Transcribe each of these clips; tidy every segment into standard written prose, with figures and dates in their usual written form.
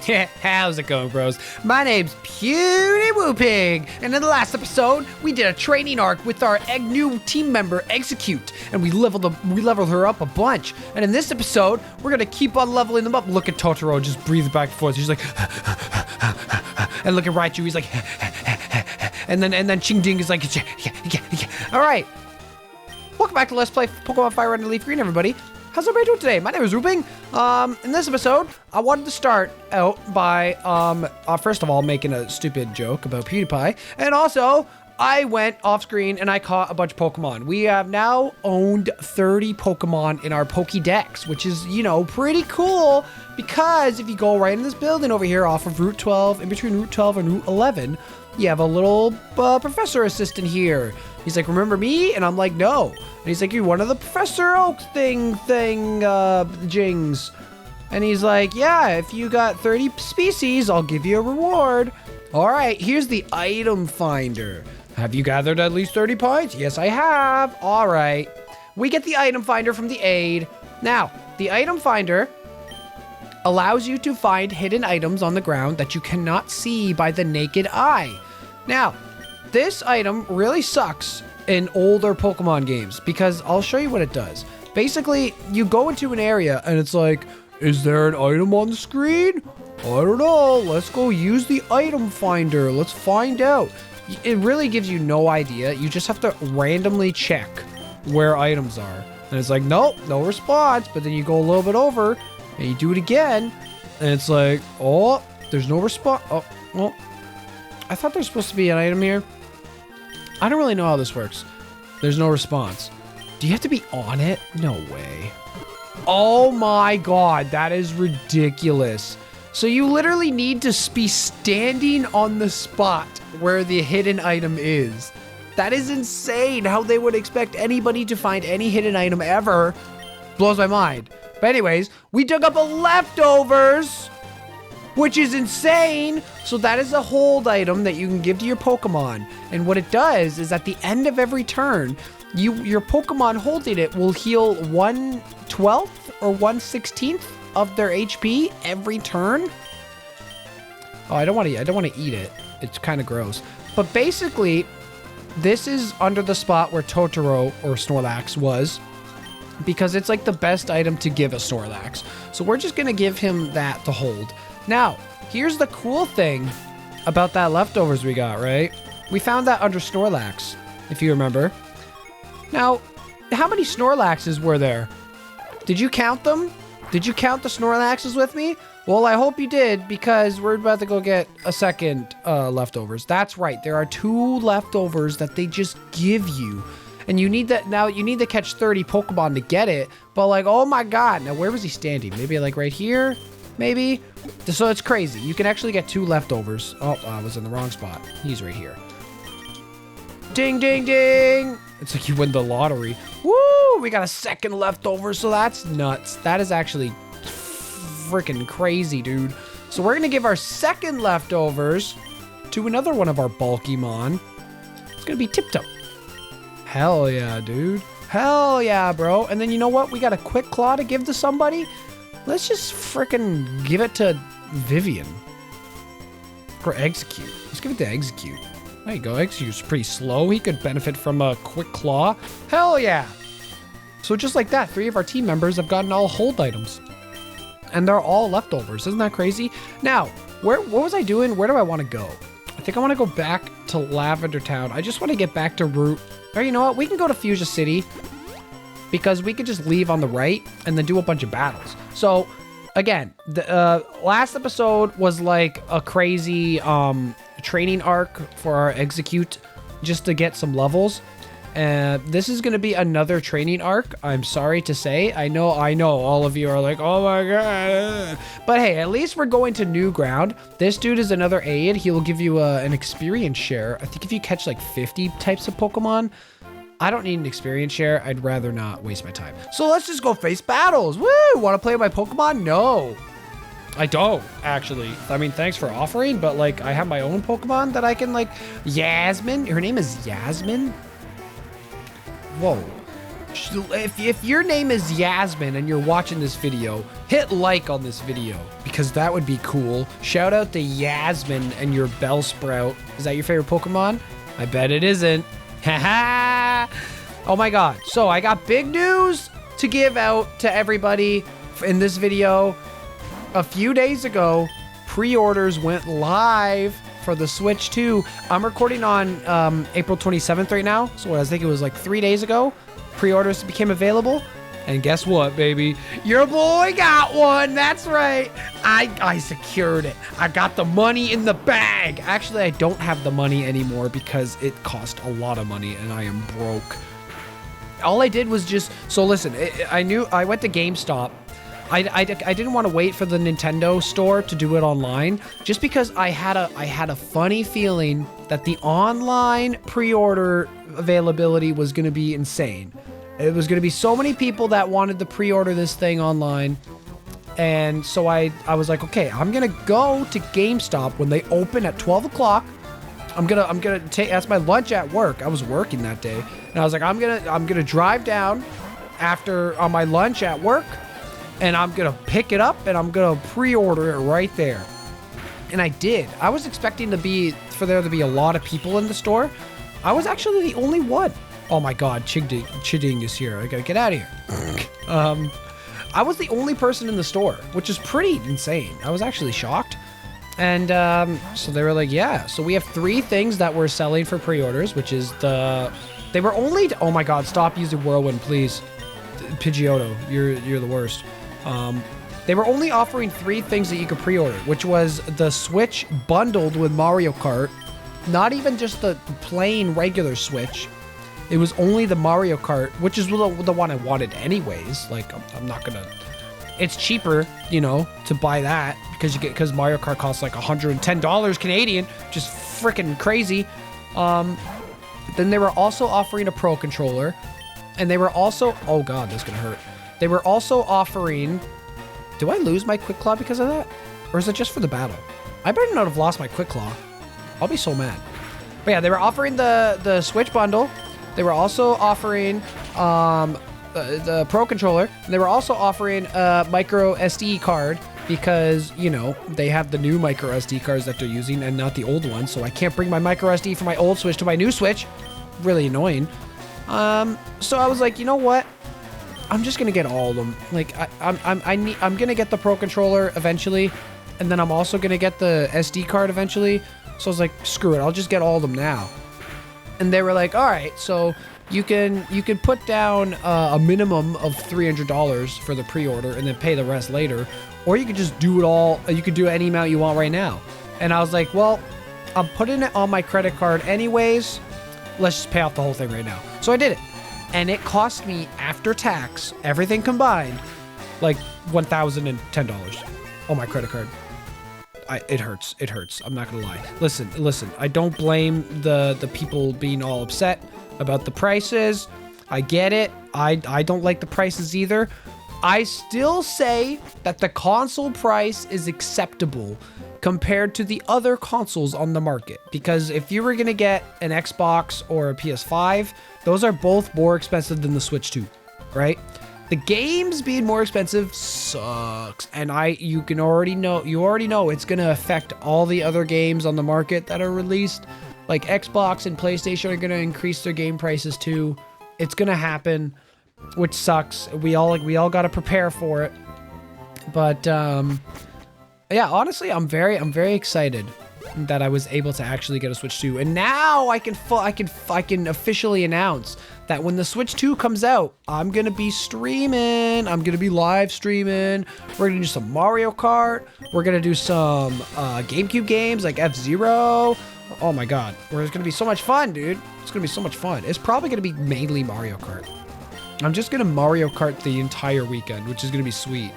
How's it going, bros? My name's Puny Woo Pig, and in the last episode, we did a training arc with our new team member, Execute, and we leveled her up a bunch. And in this episode, we're gonna keep on leveling them up. Look at Totoro just breathing back and forth. He's like, and look at Raichu. He's like, and then Ching Ding is like, all right. Welcome back to Let's Play Pokemon Fire Red and Leaf Green, everybody. How's everybody doing today? My name is Ruping. In this episode, I wanted to start out by, first of all, making a stupid joke about PewDiePie. And also, I went off screen and I caught a bunch of Pokemon. We have now owned 30 Pokemon in our Pokédex, which is, you know, pretty cool. Because if you go right in this building over here off of Route 12, in between Route 12 and Route 11, you have a little professor assistant here. He's like, remember me? And I'm like, no. And he's like, you're one of the Professor Oak jings. And he's like, yeah, if you got 30 species, I'll give you a reward. All right, here's the item finder. Have you gathered at least 30 points? Yes, I have. All right. We get the item finder from the aid. Now, the item finder allows you to find hidden items on the ground that you cannot see by the naked eye. Now, this item really sucks in older Pokemon games because I'll show you what it does. Basically, you go into an area and it's like, is there an item on the screen? I don't know. Let's go use the item finder. Let's find out. It really gives you no idea. You just have to randomly check where items are. And it's like, nope, no response. But then you go a little bit over and you do it again. And it's like, oh, there's no response. Oh, well, I thought there's supposed to be an item here. I don't really know how this works. There's no response. Do you have to be on it? No way. Oh my god, that is ridiculous. So you literally need to be standing on the spot where the hidden item is. That is insane how they would expect anybody to find any hidden item ever. Blows my mind. But anyways, we dug up a leftovers, which is insane. So that is a hold item that you can give to your Pokemon. And what it does is at the end of every turn, your Pokemon holding it will heal 1/12 or 1/16 of their HP every turn. Oh, I don't want to eat it. It's kind of gross. But basically, this is under the spot where Totoro or Snorlax was, because it's like the best item to give a Snorlax. So we're just going to give him that to hold. Now, here's the cool thing about that leftovers we got, right? We found that under Snorlax, if you remember. Now, how many Snorlaxes were there? Did you count them? Did you count the Snorlaxes with me? Well, I hope you did, because we're about to go get a second leftovers. That's right. There are 2 leftovers that they just give you. And you need that. Now, you need to catch 30 Pokemon to get it. But like, oh my god. Now, where was he standing? Maybe like right here? Maybe? So it's crazy. You can actually get 2 leftovers. Oh, I was in the wrong spot. He's right here. Ding, ding, ding. It's like you win the lottery. Woo! We got a second leftover, so that's nuts. That is actually freaking crazy, dude. So we're going to give our second leftovers to another one of our Bulkymon. It's going to be Tiptoe. Hell yeah, dude. Hell yeah, bro. And then you know what? We got a Quick Claw to give to somebody. Let's just freaking give it to Vivian. Or Execute. Let's give it to Execute. There you go. Execute's pretty slow. He could benefit from a Quick Claw. Hell yeah. So just like that, 3 of our team members have gotten all hold items. And they're all leftovers. Isn't that crazy? Now, what was I doing? Where do I want to go? I think I want to go back to Lavender Town. I just want to get back to Route... Or you know what? We can go to Fuchsia City, because we could just leave on the right and then do a bunch of battles. So, again, the last episode was like a crazy training arc for our Execute just to get some levels. This is going to be another training arc. I'm sorry to say. I know all of you are like, oh my god. But hey, at least we're going to new ground. This dude is another aid. He will give you an experience share. I think if you catch like 50 types of Pokemon, I don't need an experience share. I'd rather not waste my time. So let's just go face battles. Woo! Want to play my Pokemon? No. I don't, actually. I mean, thanks for offering, but like, I have my own Pokemon that I can like... Yasmin? Her name is Yasmin? Whoa. If your name is Yasmin and you're watching this video, hit like on this video because that would be cool. Shout out to Yasmin and your Bellsprout. Is that your favorite Pokemon? I bet it isn't. Haha. Oh my god. So I got big news to give out to everybody in this video. A few days ago, pre-orders went live for the Switch 2. I'm recording on April 27th right now. So I think it was like 3 days ago. Pre-orders became available. And guess what, baby? Your boy got one. That's right. I secured it. I got the money in the bag. Actually, I don't have the money anymore because it cost a lot of money and I am broke. All I did was just... So listen, I went to GameStop. I didn't want to wait for the Nintendo store to do it online just because I had a funny feeling that the online pre-order availability was going to be insane. It was going to be so many people that wanted to pre-order this thing online. And so I was like, okay, I'm going to go to GameStop when they open at 12 o'clock. I'm gonna take, that's my lunch at work. I was working that day. And I was like, I'm gonna drive down on my lunch at work. And I'm gonna pick it up and I'm gonna pre-order it right there. And I did. I was expecting for there to be a lot of people in the store. I was actually the only one. Oh my god, Chiding is here. I gotta get out of here. I was the only person in the store, which is pretty insane. I was actually shocked. And so they were like, yeah. So we have 3 things that we're selling for pre-orders, which is they were only, oh my god, stop using Whirlwind, please. Pidgeotto, you're the worst. They were only offering 3 things that you could pre-order, which was the Switch bundled with Mario Kart. Not even just the plain regular Switch. It was only the Mario Kart, which is the one I wanted anyways. Like, I'm not gonna... It's cheaper, you know, to buy that because Mario Kart costs like $110 Canadian, just freaking crazy. Then they were also offering a Pro Controller, and they were also... Oh god, that's gonna hurt. They were also offering... Do I lose my Quick Claw because of that? Or is it just for the battle? I better not have lost my Quick Claw. I'll be so mad. But yeah, they were offering the Switch bundle. They were also offering the Pro Controller. And they were also offering a micro SD card because, you know, they have the new micro SD cards that they're using and not the old ones. So I can't bring my micro SD from my old Switch to my new Switch. Really annoying. So I was like, you know what? I'm just gonna get all of them. Like I'm gonna get the Pro Controller eventually, and then I'm also gonna get the SD card eventually. So I was like, screw it, I'll just get all of them now. And they were like, all right, so you can put down a minimum of $300 for the pre-order and then pay the rest later, or you could just do it all. You could do any amount you want right now. And I was like, well, I'm putting it on my credit card anyways. Let's just pay off the whole thing right now. So I did it. And it cost me, after tax, everything combined, like $1,010 on my credit card. It hurts. It hurts. I'm not gonna lie. Listen. I don't blame the people being all upset about the prices. I get it. I don't like the prices either. I still say that the console price is acceptable compared to the other consoles on the market. Because if you were gonna get an Xbox or a PS5, those are both more expensive than the Switch 2, right? The games being more expensive sucks. And you already know it's gonna affect all the other games on the market that are released. Like Xbox and PlayStation are gonna increase their game prices too. It's gonna happen, which sucks. We all gotta prepare for it. But yeah, honestly, I'm very excited that I was able to actually get a Switch 2. And now I can officially announce that when the Switch 2 comes out, I'm gonna be streaming. I'm gonna be live streaming. We're gonna do some Mario Kart. We're gonna do some GameCube games like F-Zero. Oh my god, it's gonna be so much fun, dude. It's gonna be so much fun. It's probably gonna be mainly Mario Kart. I'm just gonna Mario Kart the entire weekend, which is gonna be sweet.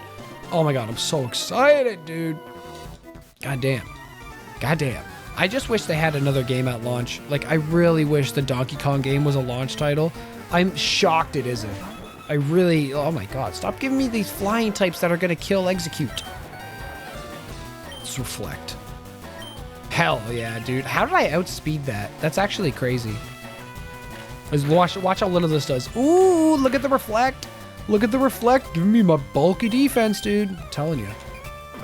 Oh my god, I'm so excited, dude. God damn. I just wish they had another game at launch. Like, I really wish the Donkey Kong game was a launch title. I'm shocked it isn't. Oh my god, stop giving me these flying types that are gonna kill Execute. Let's reflect. Hell yeah, dude. How did I outspeed that? That's actually crazy. Watch how little this does. Ooh, look at the reflect. Look at the reflect. Give me my bulky defense, dude. I'm telling you.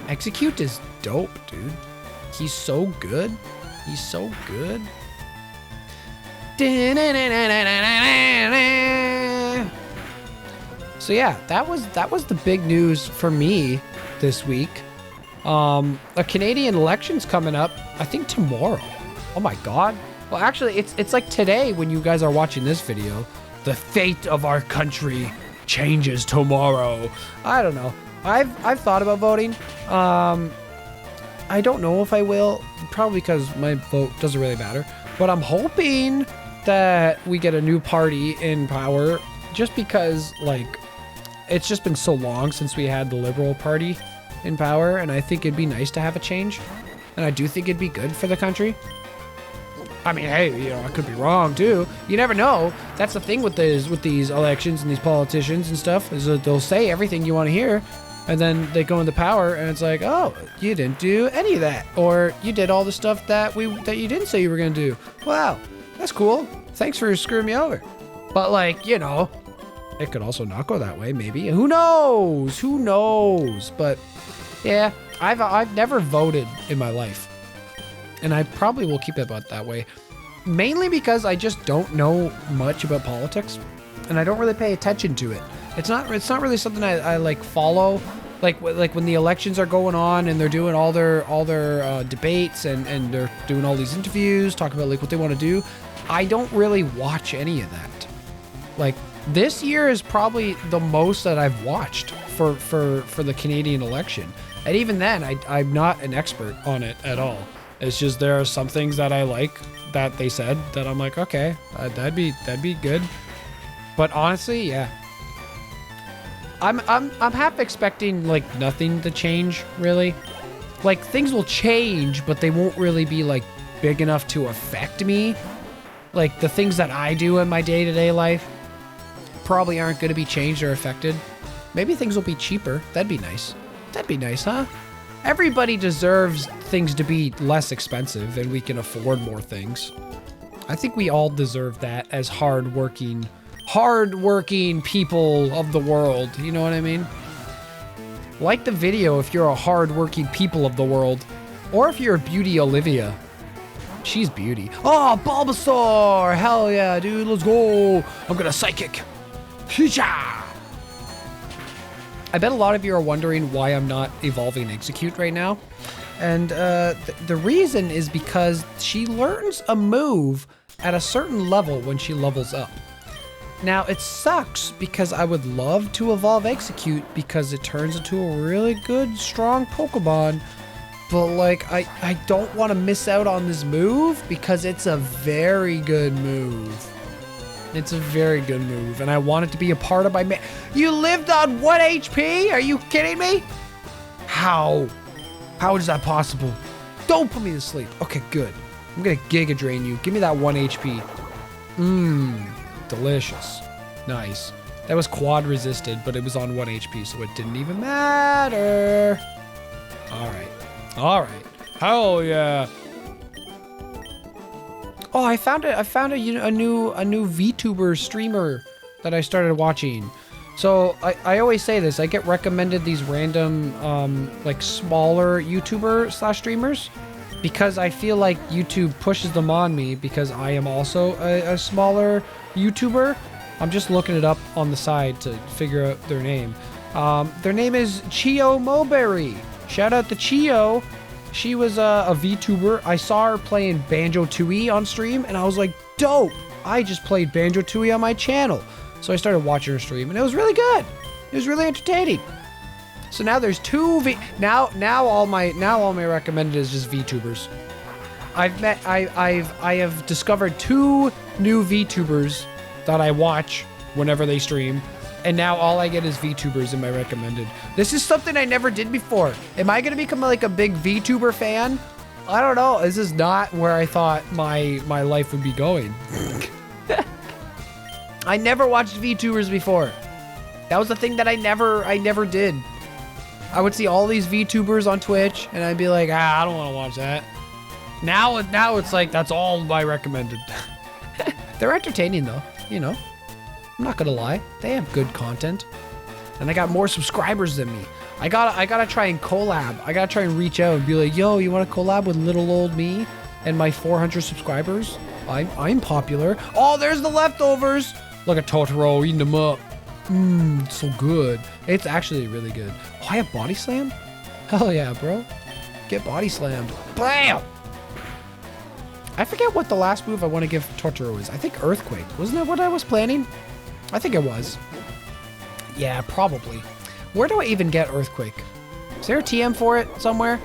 Execute is dope, dude. He's so good. He's so good. So yeah, that was the big news for me this week. A Canadian election's coming up, I think tomorrow. Oh my God. Well, actually, it's like today when you guys are watching this video. The fate of our country changes tomorrow. I don't know. I've thought about voting. I don't know if I will, probably because my vote doesn't really matter. But I'm hoping that we get a new party in power, just because, like, it's just been so long since we had the Liberal Party in power, and I think it'd be nice to have a change. And I do think it'd be good for the country. I mean, hey, you know, I could be wrong too. You never know. That's the thing with these elections and these politicians and stuff, is that they'll say everything you want to hear, and then they go into power, and it's like, oh, you didn't do any of that, or you did all the stuff that you didn't say you were gonna do. Wow, that's cool. Thanks for screwing me over. But, like, you know, it could also not go that way, maybe. Who knows? Who knows? But yeah, I've never voted in my life, and I probably will keep it about that way, mainly because I just don't know much about politics, and I don't really pay attention to it. It's not really something I like follow. Like when the elections are going on and they're doing all their debates and they're doing all these interviews, talking about like what they want to do. I don't really watch any of that. Like, this year is probably the most that I've watched for the Canadian election. And even then, I'm not an expert on it at all. It's just there are some things that I like that they said that I'm like, okay, that'd be good. But honestly, yeah. I'm half expecting like nothing to change, really. Like, things will change, but they won't really be like big enough to affect me. Like, the things that I do in my day-to-day life probably aren't going to be changed or affected. Maybe things will be cheaper. That'd be nice. That'd be nice, huh? Everybody deserves things to be less expensive and we can afford more things. I think we all deserve that as hardworking people of the world. You know what I mean? Like the video if you're a hardworking people of the world, or if you're a beauty Olivia. She's beauty. Oh, Bulbasaur! Hell yeah, dude, let's go! I'm gonna psychic. Hee-cha! I bet a lot of you are wondering why I'm not evolving Execute right now. And the reason is because she learns a move at a certain level when she levels up. Now, it sucks because I would love to evolve Execute because it turns into a really good, strong Pokemon. But, like, I don't want to miss out on this move because it's a very good move. It's a very good move, and I want it to be a part of my You lived on 1 HP? Are you kidding me? How? How is that possible? Don't put me to sleep. Okay, good. I'm gonna Giga Drain you. Give me that 1 HP. Delicious. Nice. That was quad resisted, but it was on 1 HP, so it didn't even matter. Alright. Alright. Hell yeah. Oh, I found a new VTuber streamer that I started watching. So I always say this, I get recommended these random like smaller YouTuber / streamers because I feel like YouTube pushes them on me because I am also a smaller YouTuber. I'm just looking it up on the side to figure out their name. Their name is Chio Mulberry. Shout out to Chio. She was a VTuber. I saw her playing Banjo-Tooie on stream, and I was like, dope! I just played Banjo-Tooie on my channel. So I started watching her stream, and it was really good. It was really entertaining. So now there's now all my recommended is just VTubers. I have discovered 2 new VTubers that I watch whenever they stream. And now all I get is VTubers in my recommended. This is something I never did before. Am I gonna become like a big VTuber fan? I don't know. This is not where I thought my life would be going. I never watched VTubers before. That was the thing that I never did. I would see all these VTubers on Twitch and I'd be like, I don't want to watch that. Now it's like that's all my recommended. They're entertaining though. you know, I'm not gonna lie. They have good content. And I got more subscribers than me. I gotta try and collab. I gotta try and reach out and be like, yo, you wanna collab with little old me and my 400 subscribers? I'm popular. Oh, there's the leftovers. Look at Totoro eating them up. So good. It's actually really good. Oh, I have body slam? Hell yeah, bro. Get body slammed. Bam! I forget what the last move I want to give Totoro is. I think Earthquake. Wasn't that what I was planning? I think it was. Yeah, probably. Where do I even get Earthquake? Is there a TM for it somewhere?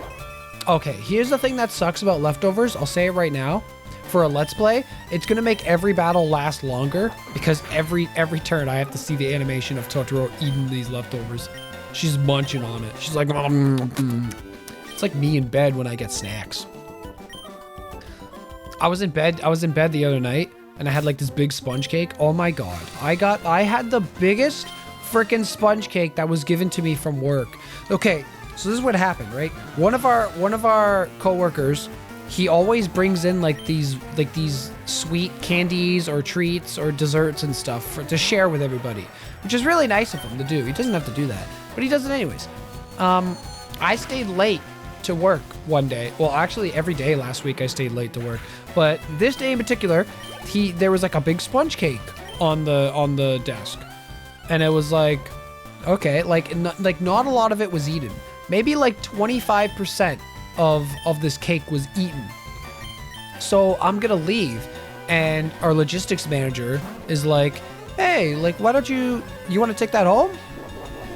Okay, here's the thing that sucks about leftovers. I'll say it right now. For a Let's Play, it's going to make every battle last longer because every turn I have to see the animation of Totoro eating these leftovers. She's munching on it. She's like, It's like me in bed when I get snacks. I was in bed the other night and I had like this big sponge cake. Oh my God. I had the biggest freaking sponge cake that was given to me from work. Okay, so this is what happened, right? One of our coworkers, he always brings in like these sweet candies or treats or desserts and stuff to share with everybody, which is really nice of him to do. He doesn't have to do that, but he does it anyways. I stayed late to work one day. Well, actually every day last week I stayed late to work, but this day in particular, there was like a big sponge cake on the desk, and it was like, okay, like not a lot of it was eaten. Maybe like 25% of this cake was eaten. So I'm gonna leave, and our logistics manager is like, hey, like, why don't you want to take that home?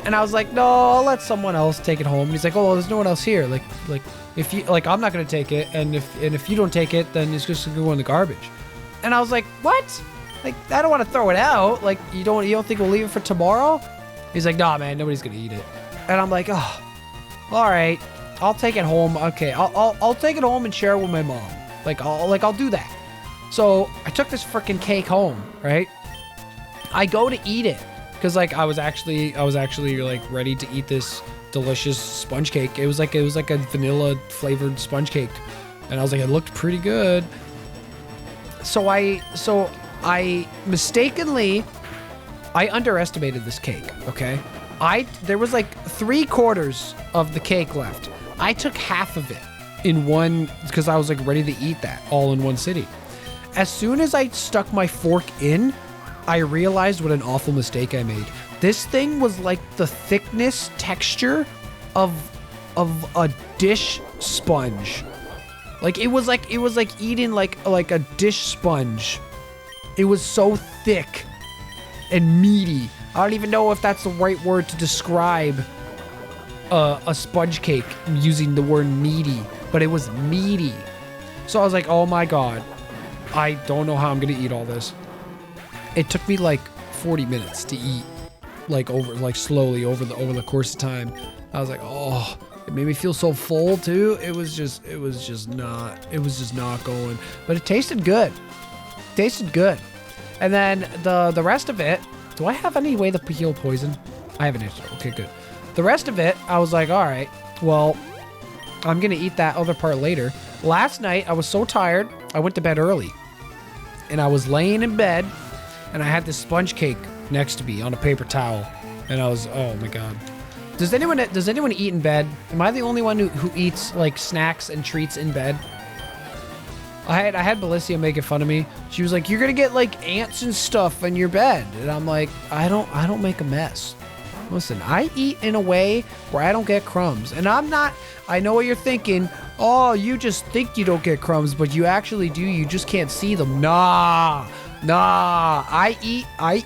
And I was like, no, I'll let someone else take it home. And he's like, oh, well, there's no one else here. Like if you, like, I'm not gonna take it, and if you don't take it, then it's just gonna go in the garbage. And I was like, what? Like, I don't want to throw it out. Like, you don't think we'll leave it for tomorrow? He's like, nah, man, nobody's gonna eat it. And I'm like, oh, all right, I'll take it home. Okay, I'll take it home and share it with my mom. I'll do that. So I took this freaking cake home, right? I go to eat it because like I was actually like ready to eat this delicious sponge cake. It was like a vanilla flavored sponge cake, and I was like, it looked pretty good. So I mistakenly underestimated this cake. Okay, there was like 3/4 of the cake left. I took half of it in one because I was like ready to eat that all in one sitting. As soon as I stuck my fork in, I realized what an awful mistake I made. This thing was like the thickness texture of a dish sponge. Like it was like eating like a dish sponge. It was so thick and meaty. I don't even know if that's the right word to describe a sponge cake using the word meaty, but it was meaty. So I was like, oh my God, I don't know how I'm gonna eat all this. It took me like 40 minutes to eat, slowly over the course of time. I was like, oh, it made me feel so full too. It was just not going, but it tasted good. And then the rest of it, do I have any way to heal poison? I have an answer. Okay, good. The rest of it, I was like, all right, well, I'm gonna eat that other part later. Last night, I was so tired, I went to bed early. And I was laying in bed, and I had this sponge cake next to me on a paper towel. And I was, oh my God. Does anyone eat in bed? Am I the only one who eats like snacks and treats in bed? I had Belicia making fun of me. She was like, you're gonna get like ants and stuff in your bed. And I'm like, I don't make a mess. Listen, I eat in a way where I don't get crumbs. And I know what you're thinking. Oh, you just think you don't get crumbs, but you actually do. You just can't see them. Nah. I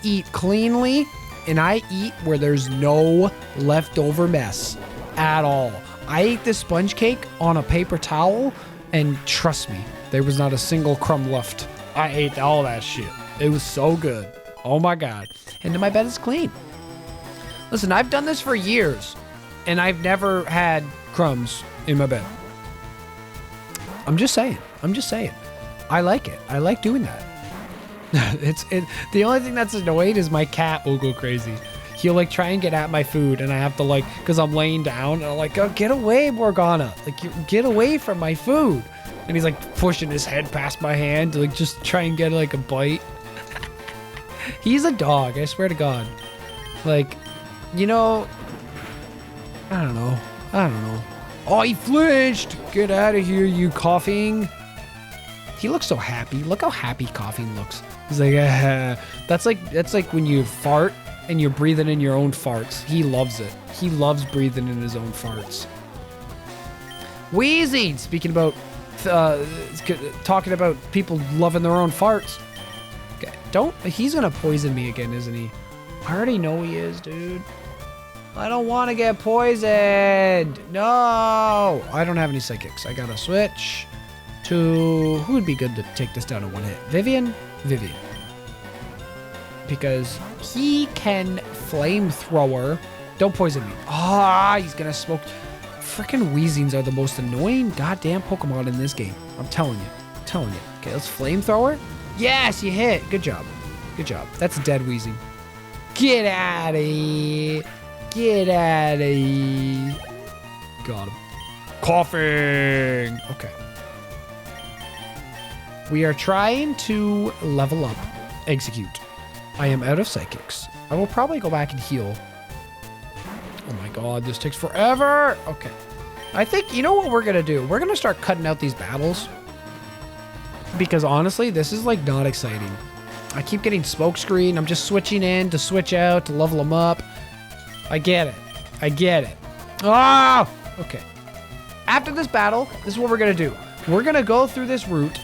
eat cleanly, and I eat where there's no leftover mess at all. I ate this sponge cake on a paper towel, and trust me, there was not a single crumb left. I ate all that shit. It was so good. Oh my God. And my bed is clean. Listen, I've done this for years, and I've never had crumbs in my bed. I'm just saying. I like it. I like doing that. The only thing that's annoying is my cat will go crazy. He'll like try and get at my food, and I have to like, because I'm laying down, and I'm like, oh, get away, Morgana. Like, get away from my food. And he's like pushing his head past my hand to like just try and get like a bite. He's a dog, I swear to God. Like, you know, I don't know. Oh, he flinched. Get out of here, you coughing. He looks so happy. Look how happy coughing looks. He's like, that's like when you fart and you're breathing in your own farts. He loves it. He loves breathing in his own farts. Wheezing. Speaking about, talking about people loving their own farts. Okay, he's gonna poison me again, isn't he? I already know he is, dude. I don't want to get poisoned. No, I don't have any psychics. I gotta switch to, who would be good to take this down in one hit? Vivian? Vivian. Because he can flamethrower. Don't poison me. Ah, he's gonna smoke. Freaking Weezings are the most annoying goddamn Pokemon in this game. I'm telling you. Okay, let's flamethrower. Yes, you hit. Good job. That's dead Weezing. Get out of here. Got him. Coughing. Okay. We are trying to level up. Execute. I am out of psychics. I will probably go back and heal. Oh my God, this takes forever. Okay. I think, you know what we're going to do? We're going to start cutting out these battles. Because honestly, this is like not exciting. I keep getting smoke screen. I'm just switching in to switch out to level them up. I get it. Ah! Okay. After this battle, this is what we're going to do. We're going to go through this route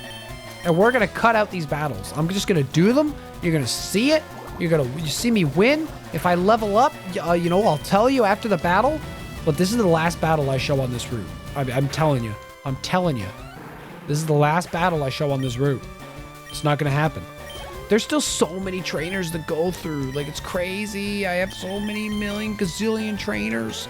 and we're going to cut out these battles. I'm just going to do them. You're going to see it. You see me win. If I level up, you know, I'll tell you after the battle. But this is the last battle I show on this route. I'm telling you. This is the last battle I show on this route. It's not going to happen. There's still so many trainers to go through. Like, it's crazy. I have so many gazillion trainers.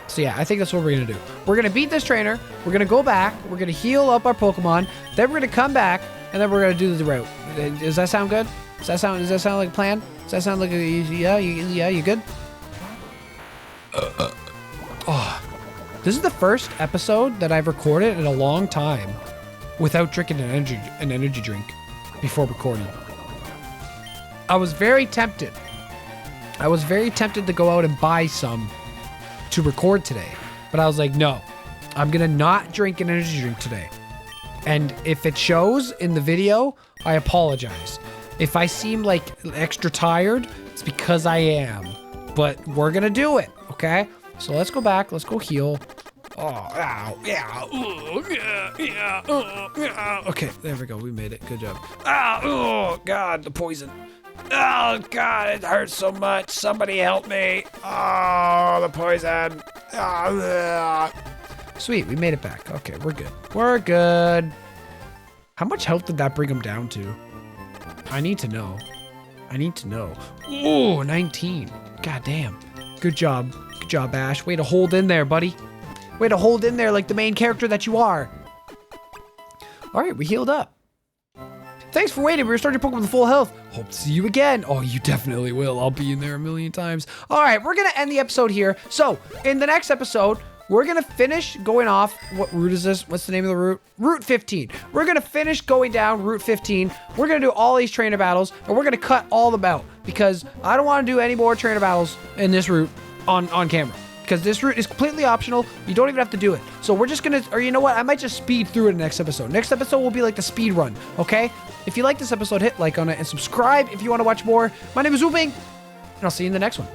So yeah, I think that's what we're going to do. We're going to beat this trainer. We're going to go back. We're going to heal up our Pokemon. Then we're going to come back. And then we're going to do the route. Does that sound good? Does that sound like a plan? Does that sound like a, yeah, you good? Oh, this is the first episode that I've recorded in a long time without drinking an energy drink before recording. I was very tempted to go out and buy some to record today, but I was like, no, I'm gonna not drink an energy drink today. And if it shows in the video, I apologize. If I seem like extra tired, it's because I am. But we're gonna do it, okay? So let's go back. Let's go heal. Oh, ow, yeah, yeah. Okay, there we go. We made it. Good job. Oh, God, the poison. Oh, God, it hurts so much. Somebody help me. Oh, the poison. Oh, sweet, we made it back. Okay, we're good. We're good. How much health did that bring him down to? I need to know. Ooh, 19. God damn. Good job. Good job, Ash. Way to hold in there, buddy. Way to hold in there like the main character that you are. All right, we healed up. Thanks for waiting. We restored your Pokemon with full health. Hope to see you again. Oh, you definitely will. I'll be in there a million times. All right, we're going to end the episode here. So, in the next episode, we're going to finish going off. What route is this? What's the name of the route? Route 15. We're going to finish going down Route 15. We're going to do all these trainer battles, and we're going to cut all them out because I don't want to do any more trainer battles in this route on camera. Because this route is completely optional. You don't even have to do it. So we're just going to, or you know what? I might just speed through it in the next episode. Next episode will be like the speed run, okay? If you like this episode, hit like on it and subscribe if you want to watch more. My name is Whooping, and I'll see you in the next one.